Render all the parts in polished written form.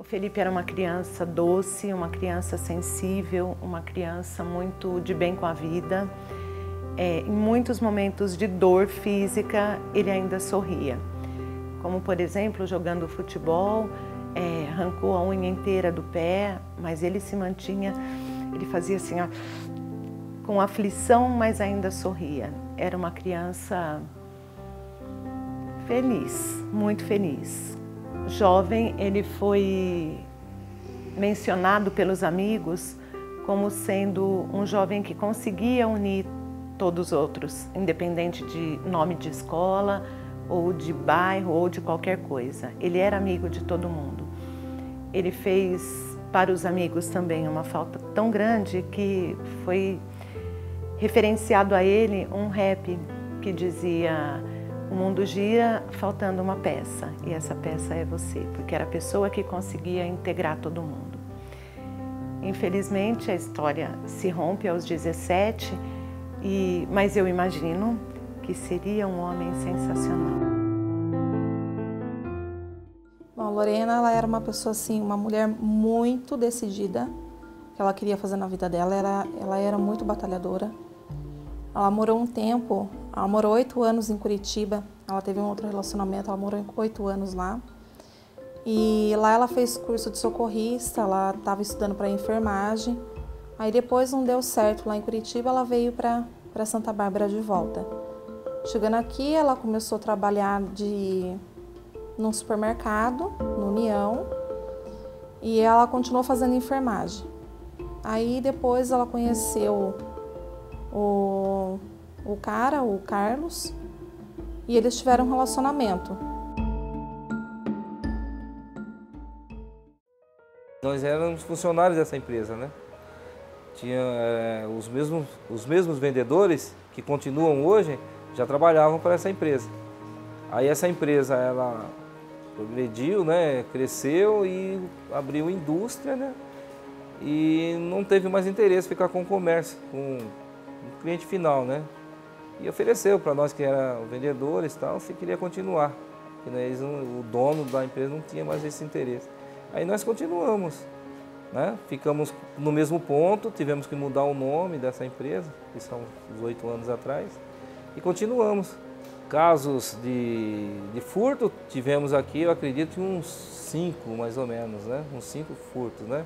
Felipe era uma criança doce, uma criança sensível, uma criança muito de bem com a vida. Em muitos momentos de dor física, ele ainda sorria. Como, por exemplo, jogando futebol, arrancou a unha inteira do pé, mas ele se mantinha, ele fazia assim, ó, com aflição, mas ainda sorria. Era uma criança feliz, muito feliz. Jovem, ele foi mencionado pelos amigos como sendo um jovem que conseguia unir todos os outros, independente de nome de escola, ou de bairro, ou de qualquer coisa. Ele era amigo de todo mundo. Ele fez para os amigos também uma falta tão grande que foi referenciado a ele um rap que dizia: o mundo gira faltando uma peça, e essa peça é você, porque era a pessoa que conseguia integrar todo mundo. Infelizmente, a história se rompe aos 17, mas eu imagino que seria um homem sensacional. Bom, a Lorena, ela era uma pessoa assim, uma mulher muito decidida. O que ela queria fazer na vida dela, ela era muito batalhadora. Ela morou um tempo, ela morou 8 anos em Curitiba. Ela teve um outro relacionamento, ela morou 8 anos lá. E lá ela fez curso de socorrista, ela estava estudando para enfermagem. Aí depois não deu certo lá em Curitiba, ela veio para Santa Bárbara de volta. Chegando aqui, ela começou a trabalhar num supermercado, no União, e ela continuou fazendo enfermagem. Aí depois ela conheceu o Carlos, e eles tiveram um relacionamento. Nós éramos funcionários dessa empresa, né? Tinha os mesmos vendedores que continuam hoje, já trabalhavam para essa empresa. Aí essa empresa, ela progrediu, né, cresceu e abriu indústria, né, e não teve mais interesse em ficar com o comércio, com o cliente final, né, e ofereceu para nós que eram vendedores e tal, se queria continuar, porque o dono da empresa não tinha mais esse interesse. Aí nós continuamos, né, ficamos no mesmo ponto, tivemos que mudar o nome dessa empresa, que são uns 8 anos atrás, e continuamos. Casos de furto, tivemos aqui, eu acredito, uns 5 mais ou menos, né? Uns 5 furtos, né?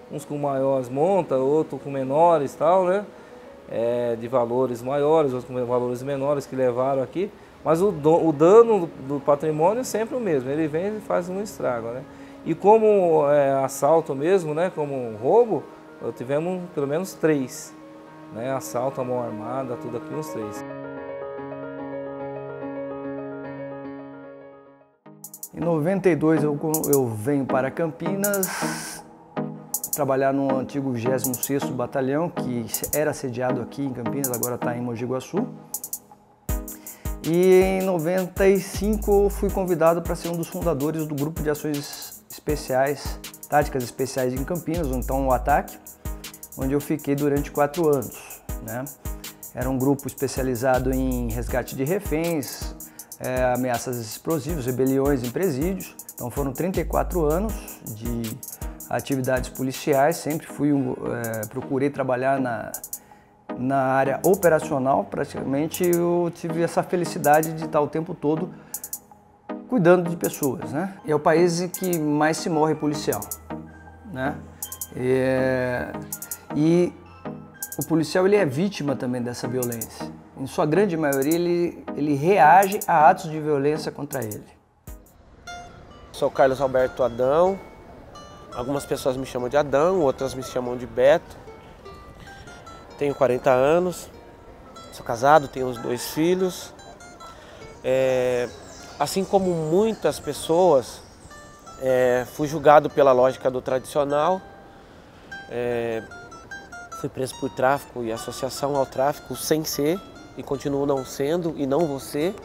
Uns com maiores montas, outros com menores e tal, né? De valores maiores, outros com valores menores que levaram aqui. Mas o dano do patrimônio é sempre o mesmo, ele vem e faz um estrago, né? E como assalto mesmo, né? Como roubo, tivemos pelo menos 3, né? Assalto, a mão armada, tudo aqui uns 3. Em 92 eu venho para Campinas trabalhar no antigo 26º Batalhão, que era sediado aqui em Campinas, agora está em Mogi Guaçu. E em 95 eu fui convidado para ser um dos fundadores do Grupo de Ações Especiais, Táticas Especiais em Campinas, então o Ataque, onde eu fiquei durante 4 anos, né? Era um grupo especializado em resgate de reféns, ameaças explosivas, rebeliões em presídios. Então foram 34 anos de atividades policiais, sempre procurei trabalhar na área operacional, praticamente eu tive essa felicidade de estar o tempo todo cuidando de pessoas, né? É o país em que mais se morre policial, né? E o policial ele é vítima também dessa violência. Em sua grande maioria, ele reage a atos de violência contra ele. Sou Carlos Alberto Adão. Algumas pessoas me chamam de Adão, outras me chamam de Beto. Tenho 40 anos, sou casado, tenho os 2 filhos. Assim como muitas pessoas, fui julgado pela lógica do tradicional. Fui preso por tráfico e associação ao tráfico sem ser, e continuo não sendo e não vou ser.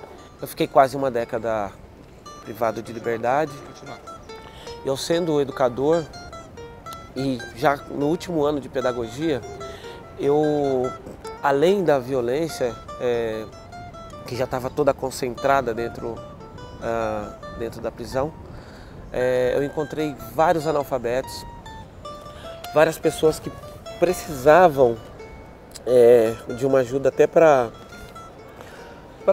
Eu fiquei quase uma década privado de liberdade. Eu sendo educador e já no último ano de pedagogia, eu, além da violência, que já estava toda concentrada dentro da prisão, eu encontrei vários analfabetos, várias pessoas que precisavam de uma ajuda até para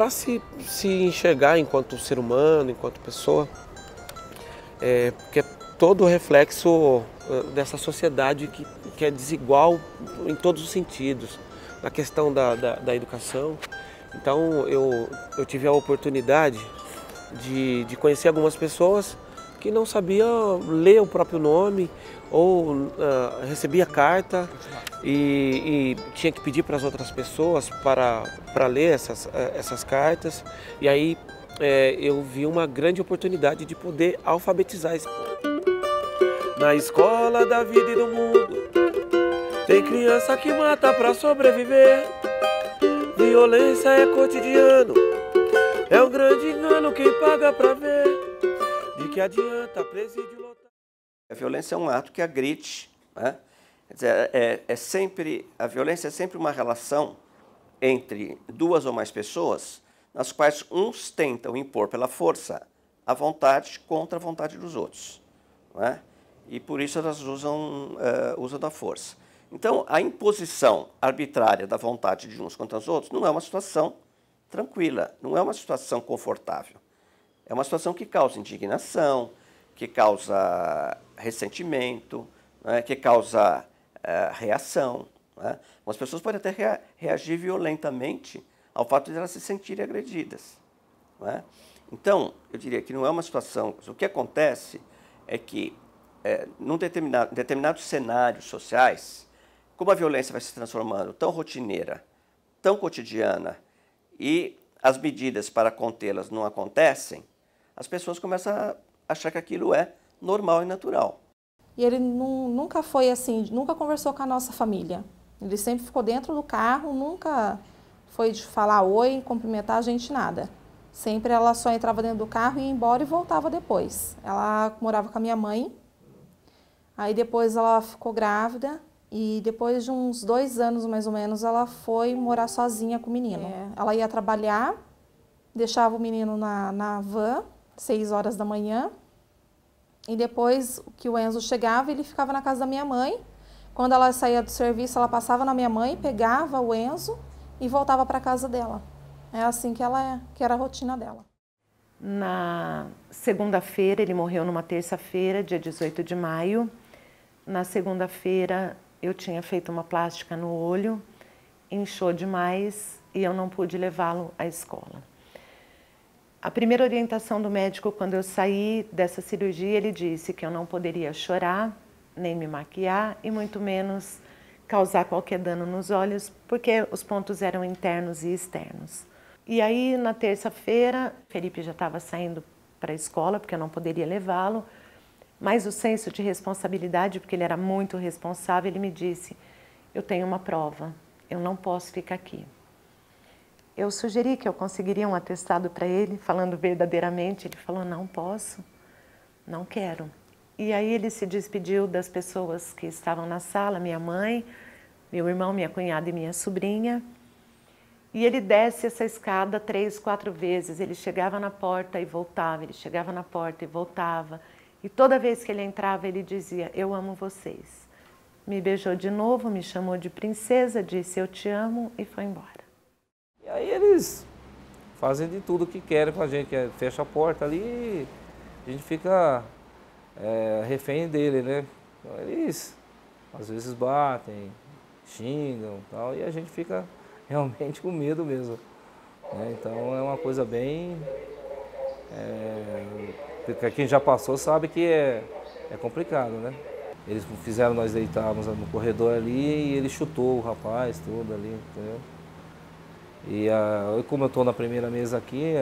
se enxergar enquanto ser humano, enquanto pessoa, porque é todo o reflexo dessa sociedade que é desigual em todos os sentidos, na questão da educação. Então eu tive a oportunidade de conhecer algumas pessoas que não sabiam ler o próprio nome ou recebia carta e tinha que pedir para as outras pessoas para ler essas cartas. E aí eu vi uma grande oportunidade de poder alfabetizar esse povo. Na escola da vida e do mundo tem criança que mata para sobreviver. Violência é cotidiano, é um grande engano quem paga para ver. De que adianta presídio lotado? A violência é um ato que agride, né? Quer dizer, a violência é sempre uma relação entre duas ou mais pessoas, nas quais uns tentam impor pela força a vontade contra a vontade dos outros, não é? E por isso elas usam da força. Então, a imposição arbitrária da vontade de uns contra os outros não é uma situação tranquila, não é uma situação confortável. É uma situação que causa indignação, que causa ressentimento, né, que causa reação. Né? As pessoas podem até reagir violentamente ao fato de elas se sentirem agredidas. Né? Então, eu diria que não é uma situação... O que acontece é que, em determinados cenários sociais, como a violência vai se transformando tão rotineira, tão cotidiana, e as medidas para contê-las não acontecem, as pessoas começam a achar que aquilo é normal e natural. E ele nunca foi assim, nunca conversou com a nossa família. Ele sempre ficou dentro do carro, nunca foi de falar oi, cumprimentar a gente, nada. Sempre ela só entrava dentro do carro, ia embora e voltava depois. Ela morava com a minha mãe, aí depois ela ficou grávida e depois de uns 2 anos mais ou menos ela foi morar sozinha com o menino. Ela ia trabalhar, deixava o menino na van, 6 horas da manhã, e depois que o Enzo chegava, ele ficava na casa da minha mãe. Quando ela saía do serviço, ela passava na minha mãe, pegava o Enzo e voltava para a casa dela. É assim que era a rotina dela. Na segunda-feira, ele morreu numa terça-feira, dia 18 de maio. Na segunda-feira, eu tinha feito uma plástica no olho, inchou demais e eu não pude levá-lo à escola. A primeira orientação do médico, quando eu saí dessa cirurgia, ele disse que eu não poderia chorar, nem me maquiar e muito menos causar qualquer dano nos olhos, porque os pontos eram internos e externos. E aí, na terça-feira, Felipe já estava saindo para a escola, porque eu não poderia levá-lo, mas o senso de responsabilidade, porque ele era muito responsável, ele me disse, eu tenho uma prova, eu não posso ficar aqui. Eu sugeri que eu conseguiria um atestado para ele, falando verdadeiramente. Ele falou, não posso, não quero. E aí ele se despediu das pessoas que estavam na sala, minha mãe, meu irmão, minha cunhada e minha sobrinha. E ele desce essa escada 3, 4 vezes. Ele chegava na porta e voltava, ele chegava na porta e voltava. E toda vez que ele entrava, ele dizia, eu amo vocês. Me beijou de novo, me chamou de princesa, disse eu te amo e foi embora. E aí eles fazem de tudo que querem com a gente, fecha a porta ali e a gente fica refém dele, né? Então, eles às vezes batem, xingam e tal, e a gente fica realmente com medo mesmo. Né? Então é uma coisa bem... quem já passou sabe que é complicado, né? Eles fizeram nós deitarmos no corredor ali e ele chutou o rapaz, tudo ali, entendeu? E como eu estou na primeira mesa aqui,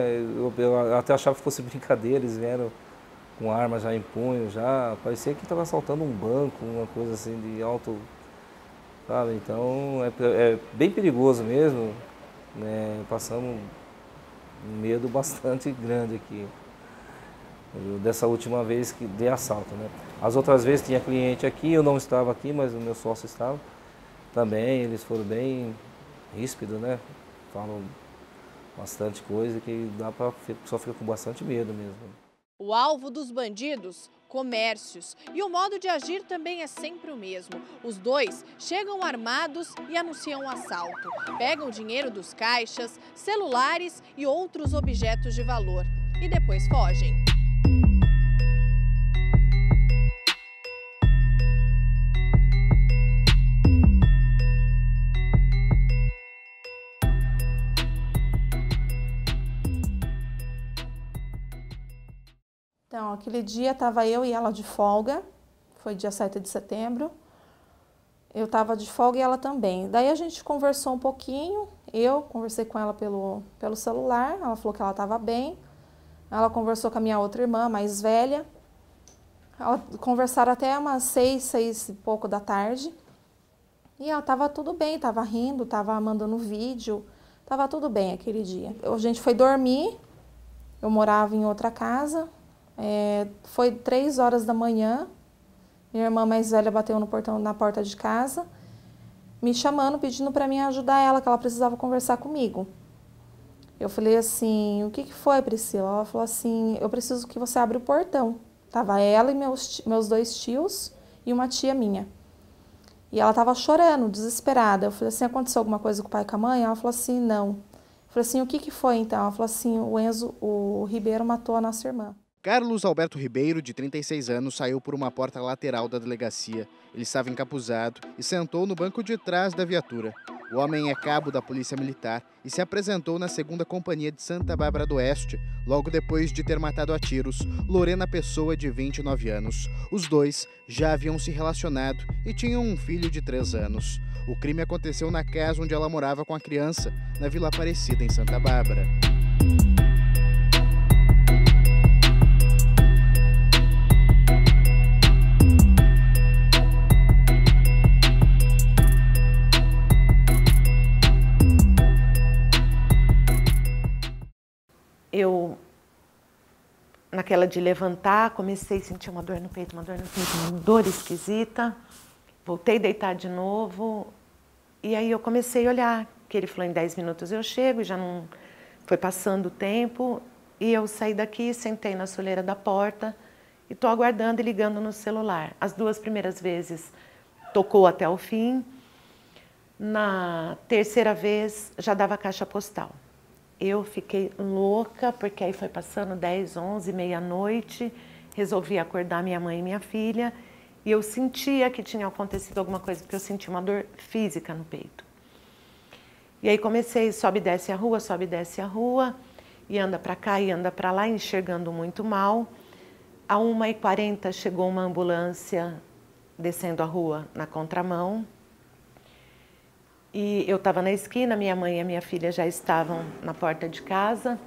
eu até achava que fosse brincadeira, eles vieram com arma já em punho, já parecia que estava assaltando um banco, uma coisa assim de alto, sabe? Então é bem perigoso mesmo, né? Passamos um medo bastante grande aqui, dessa última vez de assalto, né? As outras vezes tinha cliente aqui, eu não estava aqui, mas o meu sócio estava também, eles foram bem ríspidos, né? Falam bastante coisa que dá para só ficar com bastante medo mesmo. O alvo dos bandidos? Comércios. E o modo de agir também é sempre o mesmo. Os dois chegam armados e anunciam um assalto. Pegam dinheiro dos caixas, celulares e outros objetos de valor. E depois fogem. Então, aquele dia estava eu e ela de folga, foi dia 7 de setembro. Eu estava de folga e ela também. Daí a gente conversou um pouquinho, eu conversei com ela pelo celular, ela falou que ela estava bem. Ela conversou com a minha outra irmã, mais velha. Conversaram até umas 6 e pouco da tarde. E ela estava tudo bem, estava rindo, estava mandando vídeo, estava tudo bem aquele dia. A gente foi dormir, eu morava em outra casa. Foi 3 horas da manhã, minha irmã mais velha bateu no portão, na porta de casa, me chamando, pedindo para mim ajudar ela, que ela precisava conversar comigo. Eu falei assim, o que foi, Priscila? Ela falou assim, eu preciso que você abra o portão. Tava ela e meus 2 tios e uma tia minha. E ela tava chorando, desesperada. Eu falei assim, aconteceu alguma coisa com o pai e com a mãe? Ela falou assim, não. Eu falei assim, o que foi então? Ela falou assim, o Ribeiro matou a nossa irmã. Carlos Alberto Ribeiro, de 36 anos, saiu por uma porta lateral da delegacia. Ele estava encapuzado e sentou no banco de trás da viatura. O homem é cabo da Polícia Militar e se apresentou na 2ª Companhia de Santa Bárbara do Oeste, logo depois de ter matado a tiros Lorena Pessoa, de 29 anos. Os dois já haviam se relacionado e tinham um filho de 3 anos. O crime aconteceu na casa onde ela morava com a criança, na Vila Aparecida, em Santa Bárbara. Eu, naquela de levantar, comecei a sentir uma dor no peito, uma dor esquisita. Voltei a deitar de novo. E aí eu comecei a olhar, que ele falou, em 10 minutos eu chego, e já não foi passando o tempo. E eu saí daqui, sentei na soleira da porta e estou aguardando e ligando no celular. As 2 primeiras vezes tocou até o fim. Na 3ª vez já dava caixa postal. Eu fiquei louca, porque aí foi passando 10, 11, meia-noite, resolvi acordar minha mãe e minha filha, e eu sentia que tinha acontecido alguma coisa, porque eu senti uma dor física no peito. E aí comecei, sobe e desce a rua, e anda para cá e anda para lá, enxergando muito mal. À 1h40 chegou uma ambulância descendo a rua na contramão. E eu estava na esquina, minha mãe e a minha filha já estavam na porta de casa.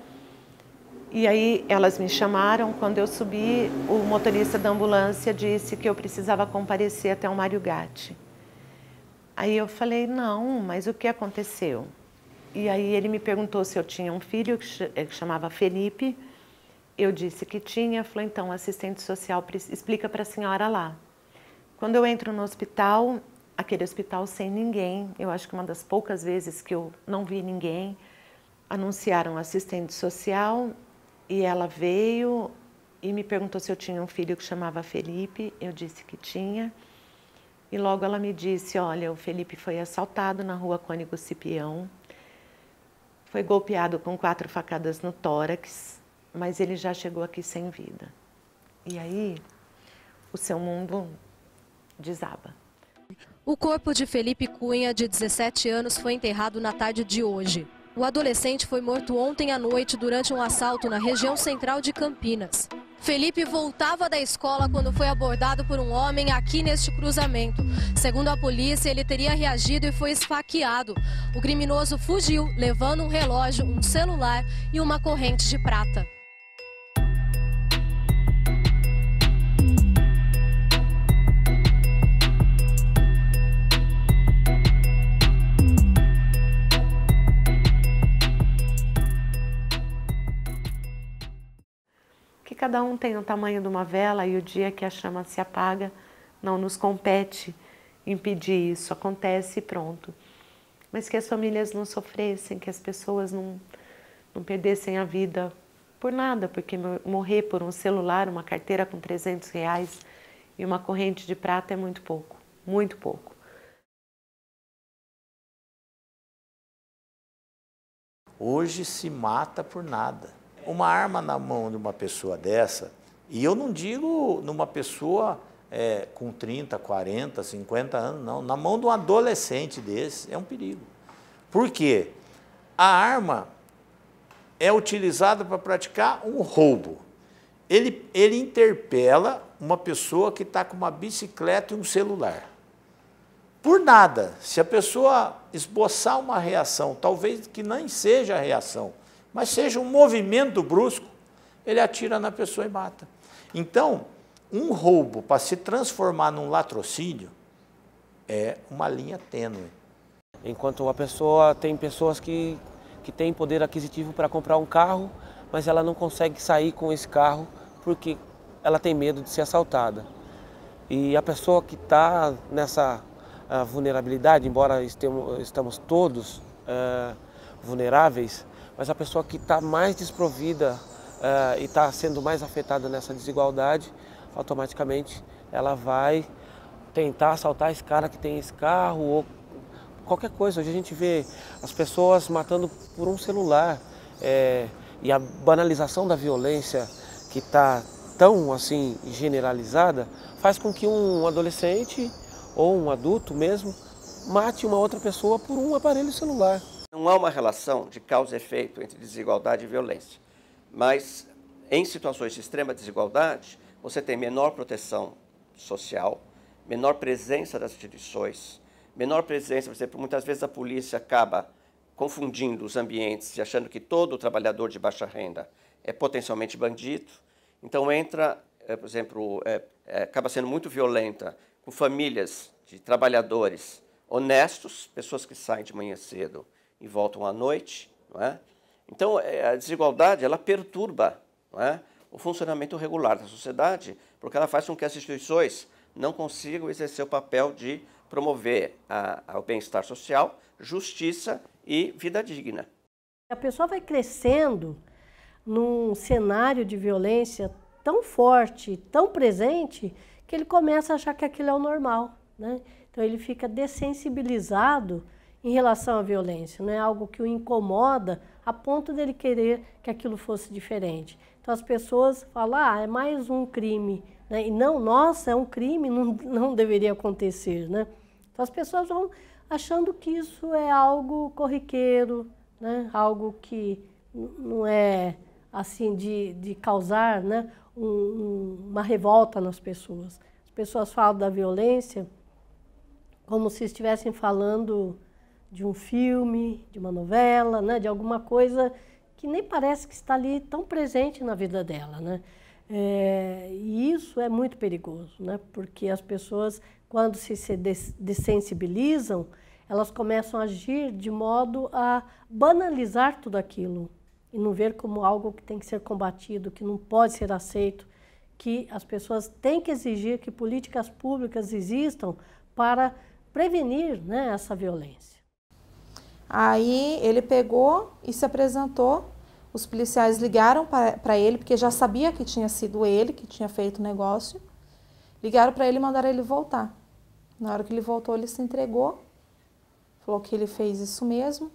E aí elas me chamaram. Quando eu subi, o motorista da ambulância disse que eu precisava comparecer até o Mário Gatti. Aí eu falei, não, mas o que aconteceu? E aí ele me perguntou se eu tinha um filho que chamava Felipe. Eu disse que tinha. Falou, então, o assistente social explica para a senhora lá. Quando eu entro no hospital, aquele hospital sem ninguém, eu acho que uma das poucas vezes que eu não vi ninguém, anunciaram assistente social e ela veio e me perguntou se eu tinha um filho que chamava Felipe. Eu disse que tinha. E logo ela me disse, olha, o Felipe foi assaltado na rua Cônego Cipião, foi golpeado com 4 facadas no tórax, mas ele já chegou aqui sem vida. E aí, o seu mundo desaba. O corpo de Felipe Cunha, de 17 anos, foi enterrado na tarde de hoje. O adolescente foi morto ontem à noite durante um assalto na região central de Campinas. Felipe voltava da escola quando foi abordado por um homem aqui neste cruzamento. Segundo a polícia, ele teria reagido e foi esfaqueado. O criminoso fugiu, levando um relógio, um celular e uma corrente de prata. Cada um tem o tamanho de uma vela e o dia que a chama se apaga, não nos compete impedir isso, acontece e pronto. Mas que as famílias não sofressem, que as pessoas não perdessem a vida por nada, porque morrer por um celular, uma carteira com R$300 e uma corrente de prata é muito pouco, muito pouco. Hoje se mata por nada. Uma arma na mão de uma pessoa dessa, e eu não digo numa pessoa com 30, 40, 50 anos, não. Na mão de um adolescente desse é um perigo. Por quê? A arma é utilizada para praticar um roubo. Ele interpela uma pessoa que está com uma bicicleta e um celular. Por nada, se a pessoa esboçar uma reação, talvez que nem seja a reação, mas seja um movimento brusco, ele atira na pessoa e mata. Então, um roubo para se transformar num latrocínio é uma linha tênue. Enquanto a pessoa tem pessoas que têm poder aquisitivo para comprar um carro, mas ela não consegue sair com esse carro porque ela tem medo de ser assaltada. E a pessoa que está nessa vulnerabilidade, embora estamos todos vulneráveis, mas a pessoa que está mais desprovida e está sendo mais afetada nessa desigualdade, automaticamente ela vai tentar assaltar esse cara que tem esse carro ou qualquer coisa. Hoje a gente vê as pessoas matando por um celular e a banalização da violência que está tão assim generalizada faz com que um adolescente ou um adulto mesmo mate uma outra pessoa por um aparelho celular. Não há uma relação de causa e efeito entre desigualdade e violência, mas em situações de extrema desigualdade, você tem menor proteção social, menor presença das instituições, menor presença, por exemplo, muitas vezes a polícia acaba confundindo os ambientes e achando que todo trabalhador de baixa renda é potencialmente bandido, então entra, por exemplo, acaba sendo muito violenta com famílias de trabalhadores honestos, pessoas que saem de manhã cedo e voltam à noite, não é? Então, a desigualdade, ela perturba, não é, o funcionamento regular da sociedade, porque ela faz com que as instituições não consigam exercer o papel de promover o bem-estar social, justiça e vida digna. A pessoa vai crescendo num cenário de violência tão forte, tão presente, que ele começa a achar que aquilo é o normal, né? Então ele fica dessensibilizado em relação à violência, não é algo que o incomoda a ponto dele querer que aquilo fosse diferente. Então as pessoas falam, é mais um crime, né? E não, nossa, é um crime, não deveria acontecer, né? Então as pessoas vão achando que isso é algo corriqueiro, né? Algo que não é assim de causar, né, uma revolta nas pessoas. As pessoas falam da violência como se estivessem falando de um filme, de uma novela, né, de alguma coisa que nem parece que está ali tão presente na vida dela, né? E isso é muito perigoso, né? Porque as pessoas, quando se dessensibilizam, elas começam a agir de modo a banalizar tudo aquilo e não ver como algo que tem que ser combatido, que não pode ser aceito, que as pessoas têm que exigir que políticas públicas existam para prevenir, né, essa violência. Aí ele pegou e se apresentou, os policiais ligaram para ele, porque já sabia que tinha sido ele que tinha feito o negócio, ligaram para ele e mandaram ele voltar. Na hora que ele voltou, ele se entregou, falou que ele fez isso mesmo.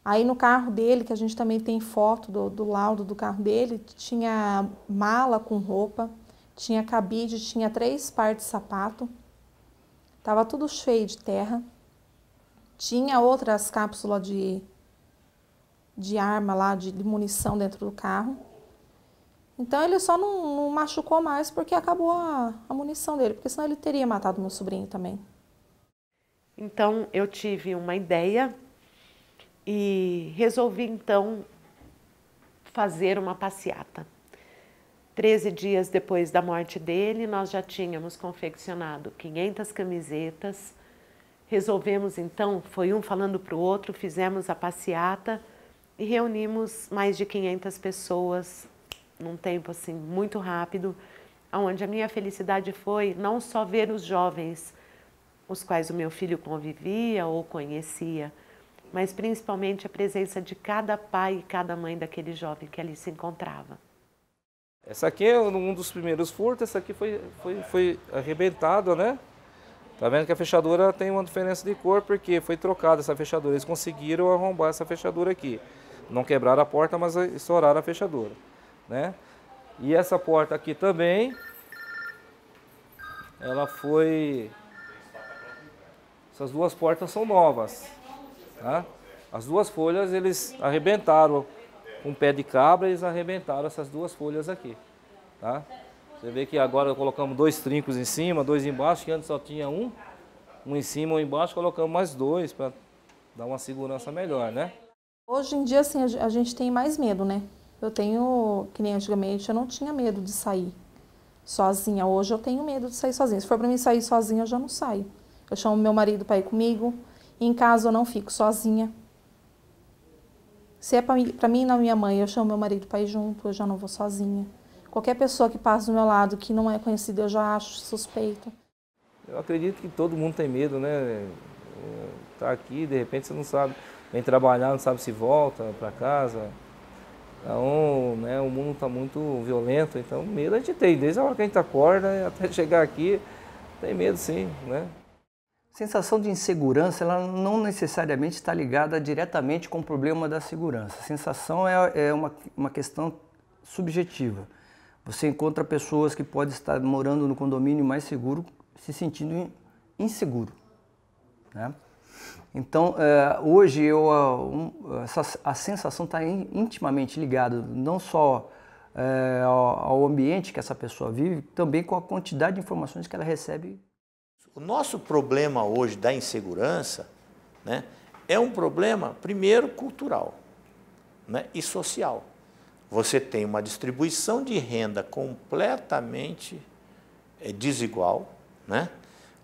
Aí no carro dele, que a gente também tem foto do laudo do carro dele, tinha mala com roupa, tinha cabide, tinha 3 pares de sapato, estava tudo cheio de terra, tinha outras cápsulas de arma lá, de munição dentro do carro. Então ele só não machucou mais porque acabou a munição dele, porque senão ele teria matado meu sobrinho também. Então eu tive uma ideia e resolvi então fazer uma passeata. 13 dias depois da morte dele, nós já tínhamos confeccionado 500 camisetas. Resolvemos então, foi um falando para o outro, fizemos a passeata e reunimos mais de 500 pessoas num tempo assim muito rápido, onde a minha felicidade foi não só ver os jovens, os quais o meu filho convivia ou conhecia, mas principalmente a presença de cada pai e cada mãe daquele jovem que ali se encontrava. Essa aqui é um dos primeiros furtos, essa aqui foi arrebentada, né? Tá vendo que a fechadura tem uma diferença de cor porque foi trocada essa fechadura. Eles conseguiram arrombar essa fechadura aqui. Não quebraram a porta, mas estouraram a fechadura, né? E essa porta aqui também, ela foi... Essas duas portas são novas, tá? As duas folhas eles arrebentaram com um pé de cabra, eles arrebentaram essas duas folhas aqui, tá? Você vê que agora colocamos 2 trincos em cima, 2 embaixo, que antes só tinha um em cima, um embaixo, colocamos mais 2 para dar uma segurança melhor, né? Hoje em dia, assim, a gente tem mais medo, né? Eu tenho, que nem antigamente, eu não tinha medo de sair sozinha. Hoje eu tenho medo de sair sozinha. Se for para mim sair sozinha, eu já não saio. Eu chamo meu marido para ir comigo. Em casa eu não fico sozinha. Se é para mim e na minha mãe, eu chamo meu marido para ir junto, eu já não vou sozinha. Qualquer pessoa que passa do meu lado que não é conhecida, eu já acho suspeito. Eu acredito que todo mundo tem medo, né? Tá aqui, de repente você não sabe, vem trabalhar, não sabe se volta para casa. Então, né, o mundo está muito violento, então medo a gente tem. Desde a hora que a gente acorda até chegar aqui, tem medo sim, né? A sensação de insegurança, ela não necessariamente está ligada diretamente com o problema da segurança. A sensação é uma questão subjetiva. Você encontra pessoas que podem estar morando no condomínio mais seguro, se sentindo inseguro, né? Então, hoje a sensação está intimamente ligada não só ao ambiente que essa pessoa vive, também com a quantidade de informações que ela recebe. O nosso problema hoje da insegurança, né, é um problema, primeiro, cultural, né, e social. Você tem uma distribuição de renda completamente desigual, né?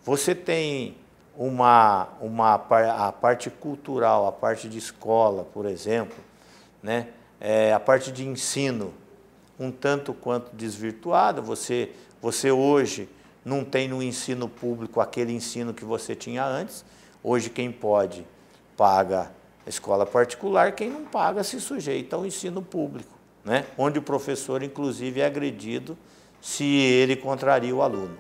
Você tem a parte cultural, a parte de escola, por exemplo, né? A parte de ensino um tanto quanto desvirtuada. Você hoje não tem no ensino público aquele ensino que você tinha antes. Hoje quem pode paga a escola particular, quem não paga se sujeita ao ensino público, né? Onde o professor, inclusive, é agredido se ele contraria o aluno.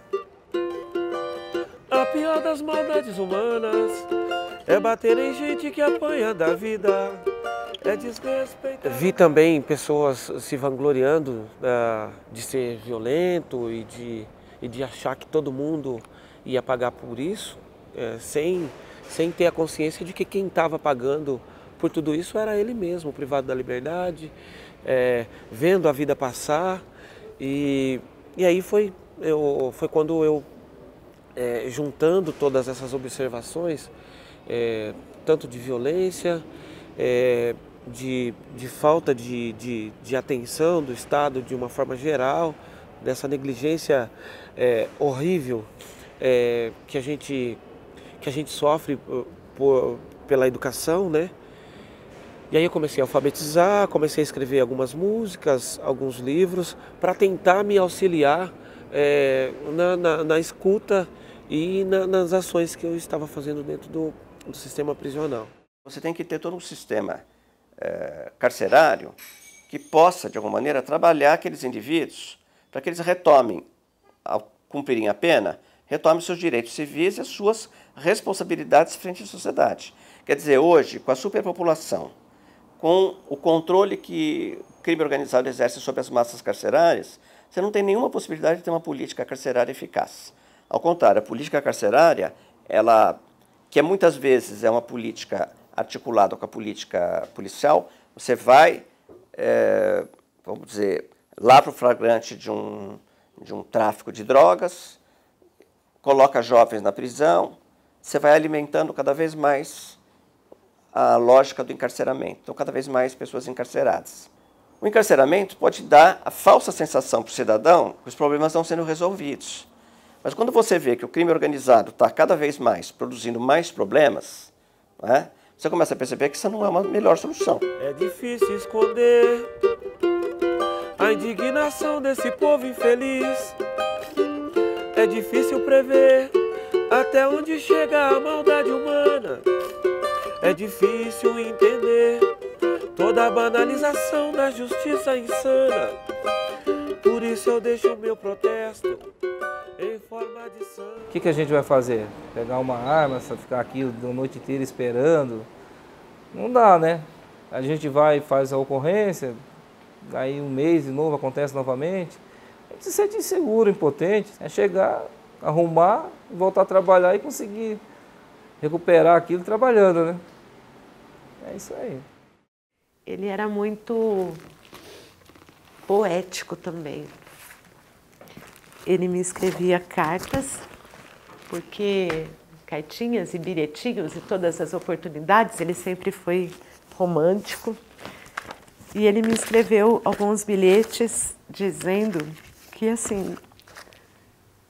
A pior das maldades humanas é bater em gente que apanha da vida, é desrespeitar. Vi também pessoas se vangloriando de ser violento e de achar que todo mundo ia pagar por isso, sem ter a consciência de que quem estava pagando por tudo isso era ele mesmo, privado da liberdade, vendo a vida passar. E aí foi quando eu, juntando todas essas observações, tanto de violência, de falta de atenção do Estado de uma forma geral, dessa negligência horrível que a gente sofre pela educação, né? E aí eu comecei a alfabetizar, comecei a escrever algumas músicas, alguns livros, para tentar me auxiliar na escuta e nas ações que eu estava fazendo dentro do sistema prisional. Você tem que ter todo um sistema carcerário que possa, de alguma maneira, trabalhar aqueles indivíduos para que eles retomem, ao cumprirem a pena, retomem seus direitos civis e as suas responsabilidades frente à sociedade. Quer dizer, hoje, com a superpopulação, com o controle que o crime organizado exerce sobre as massas carcerárias, você não tem nenhuma possibilidade de ter uma política carcerária eficaz. Ao contrário, a política carcerária, que muitas vezes é uma política articulada com a política policial, você vai, vamos dizer, lá para o flagrante de um tráfico de drogas, coloca jovens na prisão, você vai alimentando cada vez mais a lógica do encarceramento. Então, cada vez mais pessoas encarceradas. O encarceramento pode dar a falsa sensação para o cidadão que os problemas estão sendo resolvidos. Mas quando você vê que o crime organizado está cada vez mais produzindo mais problemas, né, você começa a perceber que isso não é uma melhor solução. É difícil esconder a indignação desse povo infeliz. É difícil prever até onde chega a maldade humana. É difícil entender toda a banalização da justiça insana. Por isso eu deixo o meu protesto em forma de sangue. O que a gente vai fazer? Pegar uma arma, ficar aqui a noite inteira esperando? Não dá, né? A gente vai e faz a ocorrência, aí um mês de novo acontece novamente. A gente se sente inseguro, impotente. É chegar, arrumar, voltar a trabalhar e conseguir recuperar aquilo trabalhando, né? É isso aí. Ele era muito poético também. Ele me escrevia cartas, porque cartinhas e bilhetinhos e todas as oportunidades, ele sempre foi romântico. E ele me escreveu alguns bilhetes dizendo que, assim,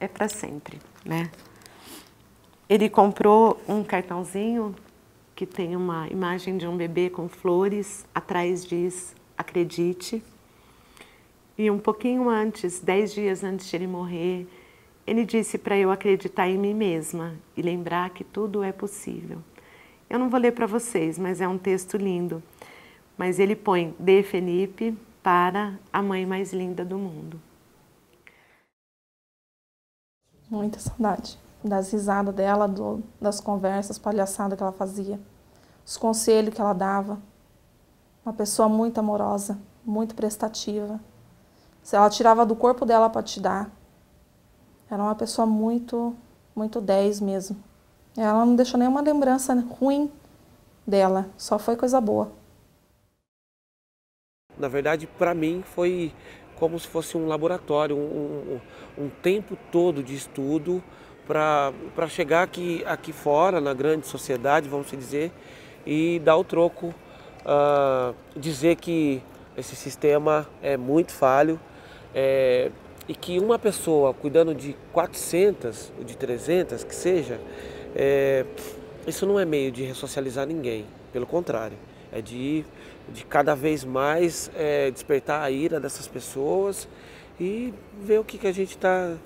é para sempre, né? Ele comprou um cartãozinho que tem uma imagem de um bebê com flores, atrás diz, acredite. E um pouquinho antes, 10 dias antes de ele morrer, ele disse para eu acreditar em mim mesma e lembrar que tudo é possível. Eu não vou ler para vocês, mas é um texto lindo. Mas ele põe de Felipe para a mãe mais linda do mundo. Muita saudade das risadas dela, das conversas, palhaçadas que ela fazia, os conselhos que ela dava. Uma pessoa muito amorosa, muito prestativa. Se ela tirava do corpo dela para te dar, era uma pessoa muito 10 mesmo. Ela não deixou nenhuma lembrança ruim dela, só foi coisa boa. Na verdade, para mim, foi como se fosse um laboratório, um tempo todo de estudo para chegar aqui fora, na grande sociedade, vamos dizer, e dar o troco, dizer que esse sistema é muito falho, e que uma pessoa cuidando de 400 ou de 300, que seja, isso não é meio de ressocializar ninguém, pelo contrário, é de cada vez mais despertar a ira dessas pessoas e ver o que a gente tá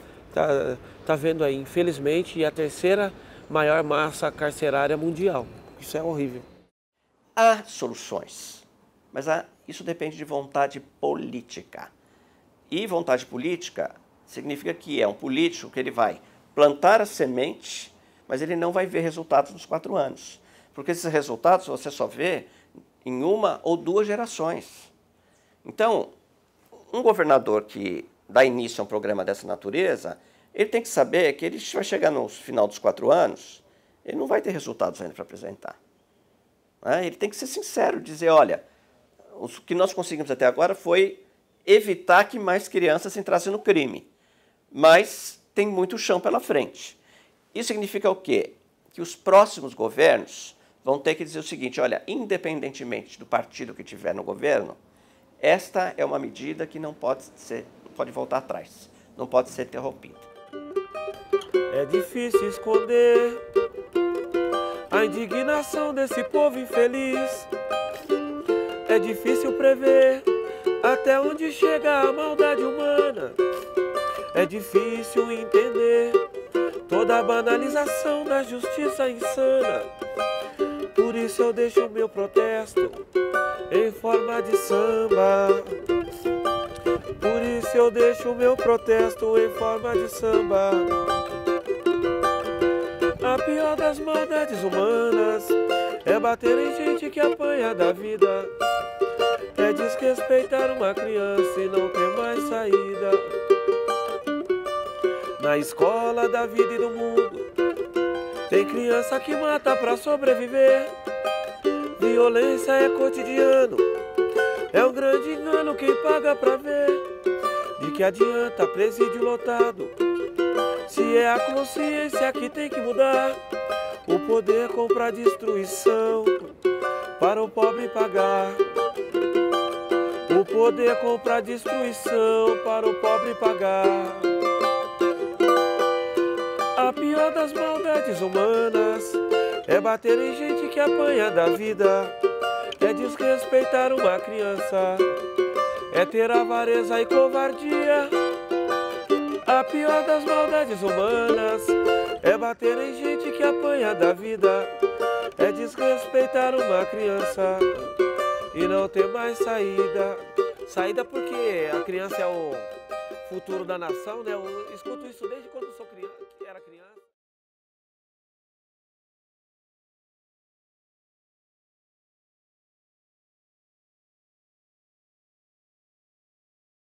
vendo aí. Infelizmente, a terceira maior massa carcerária mundial. Isso é horrível. Há soluções, mas isso depende de vontade política. E vontade política significa que é um político que ele vai plantar a semente, mas ele não vai ver resultados nos 4 anos. Porque esses resultados você só vê em 1 ou 2 gerações. Então, um governador que dá início a um programa dessa natureza, ele tem que saber que ele vai chegar no final dos 4 anos, ele não vai ter resultados ainda para apresentar. Ele tem que ser sincero, dizer, olha, o que nós conseguimos até agora foi evitar que mais crianças entrassem no crime, mas tem muito chão pela frente. Isso significa o quê? Que os próximos governos vão ter que dizer o seguinte, olha, independentemente do partido que tiver no governo, esta é uma medida que não pode voltar atrás, não pode ser interrompida. É difícil esconder a indignação desse povo infeliz. É difícil prever até onde chega a maldade humana. É difícil entender toda a banalização da justiça insana. Por isso eu deixo o meu protesto em forma de samba. Por isso eu deixo o meu protesto em forma de samba. A pior das maldades humanas é bater em gente que apanha da vida. É desrespeitar uma criança e não ter mais saída. Na escola da vida e do mundo tem criança que mata pra sobreviver. Violência é cotidiano, é um grande engano quem paga pra ver. De que adianta presídio lotado, se é a consciência que tem que mudar. O poder compra destruição para o pobre pagar. O poder compra destruição para o pobre pagar. A pior das maldades humanas é bater em gente que apanha da vida. É desrespeitar uma criança, é ter avareza e covardia. A pior das maldades humanas é bater em gente que apanha da vida. é desrespeitar uma criança e não ter mais saída. Saída porque a criança é o futuro da nação, né? Eu escuto isso desde quando sou criança.